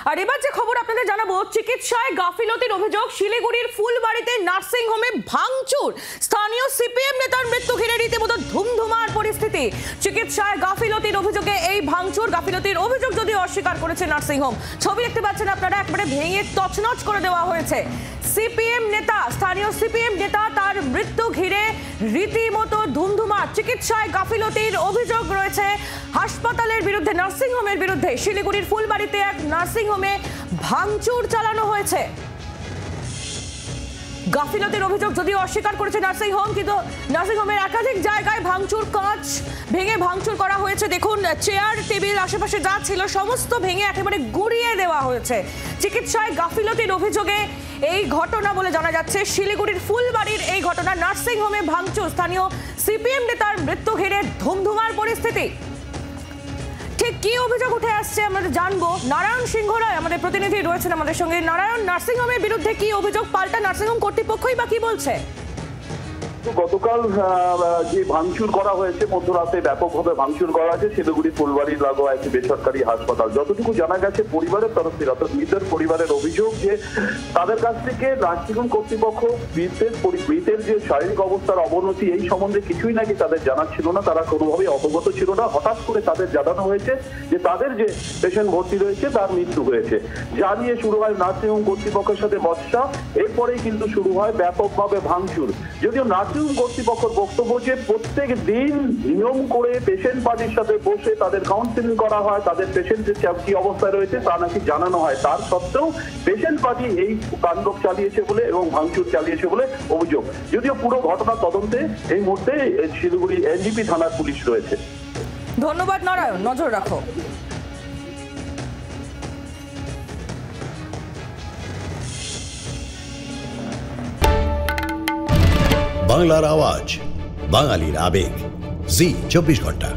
আর এবার যে খবর আপনাদের জানাবো, চিকিৎসায় গাফিলতির অভিযোগ, শিলিগুড়ির ফুলবাড়িতে নার্সিং হোমে ভাঙচুর, স্থানীয় সিপিএম নেতার মৃত্যু ঘিরে রীতিমতো ধুমধুমার পরিস্থিতি। চিকিৎসায় গাফিলতির অভিযোগে এই ভাঙচুর, গাফিলতির অভিযোগ যদিও অস্বীকার করেছে নার্সিং হোম। ছবি দেখতে পাচ্ছেন আপনারা, একবারে ভেঙে তছনছ করে দেওয়া হয়েছে। সিপিএম নেতা, স্থানীয় সিপিএম নেতা, তার মৃত্যু ঘিরে রীতিমতো ধুমধুমার। চিকিৎসায় গাফিলতির অভিযোগ রয়েছে হাসপাতালের বিরুদ্ধে, নার্সিং হোমের বিরুদ্ধে। শিলিগুড়ির ফুলবাড়িতে এক নার্সিং হোমে ভাঙচুর চালানো হয়েছে। গাফিলতির অভিযোগ যদিও অস্বীকার করেছে নার্সিং হোম, কিন্তু নার্সিং হোমের একাধিক জায়গায় ভাঙচুর, কাঁচ ভেঙে ভাঙচুর করা হয়েছে। দেখুন, চেয়ার টেবিল আশেপাশে যা ছিল সমস্ত ভেঙে একেবারে গুঁড়িয়ে দেওয়া হয়েছে। চিকিৎসায় গাফিলতির অভিযোগে এই ঘটনা বলে জানা যাচ্ছে। শিলিগুড়ির ফুলবাড়ির এই ঘটনা, নার্সিং হোমে ভাঙচুর, স্থানীয় সিপিএম নেতার মৃত্যু ঘিরে ধুমধুমার পরিস্থিতি। ঠিক কি অভিযোগ উঠে আসছে আমরা জানবো। নারায়ণ সিংহ রায় আমাদের প্রতিনিধি রয়েছেন আমাদের সঙ্গে। নারায়ণ, নার্সিং হোমের বিরুদ্ধে কি অভিযোগ? পাল্টা নার্সিং হোম কর্তৃপক্ষই বা কি বলছে? গতকাল যে ভাঙচুর করা হয়েছে, মধ্যরাতে ব্যাপকভাবে ভাঙচুর করা হয়েছে শিলিগুড়ি ফুলবাড়ির লাগোয়া একটি বেসরকারি হাসপাতাল। যতটুকু জানা গেছে পরিবারের তরফ থেকে, অর্থাৎ মৃতের পরিবারের অভিযোগ যে তাদের কাছ থেকে নার্সিং হোম কর্তৃপক্ষ মৃতের যে শারীরিক অবস্থার অবনতি এই সম্বন্ধে কিছুই নাকি তাদের জানা ছিল না, তারা কোনোভাবেই অবগত ছিল না। হঠাৎ করে তাদের জানানো হয়েছে যে তাদের যে পেশেন্ট ভর্তি রয়েছে তার মৃত্যু হয়েছে। যা নিয়ে শুরু হয় নার্সিং হোম কর্তৃপক্ষের সাথে বচসা, এরপরেই কিন্তু শুরু হয় ব্যাপকভাবে ভাঙচুর। যদিও নার্সিং হোম কর্তৃপক্ষের বক্তব্য যে প্রত্যেক দিন নিয়ম করে পেশেন্ট পার্টির সাথে বসে তাদের কাউন্সিলিং করা হয়, তাদের পেশেন্টের কি অবস্থায় রয়েছে তা নাকি জানানো হয়। তার সত্ত্বেও পেশেন্ট পার্টি এই তাণ্ডব চালিয়েছে বলে এবং ভাঙচুর চালিয়েছে বলে অভিযোগ। যদিও পুরো ঘটনা তদন্তে এই মুহূর্তে শিলিগুড়ি এনজিপি থানার পুলিশ রয়েছে। ধন্যবাদ নারায়ণ, নজর রাখো। বাংলার আওয়াজ, বাঙালির আবেগ, জি 24 ঘন্টা।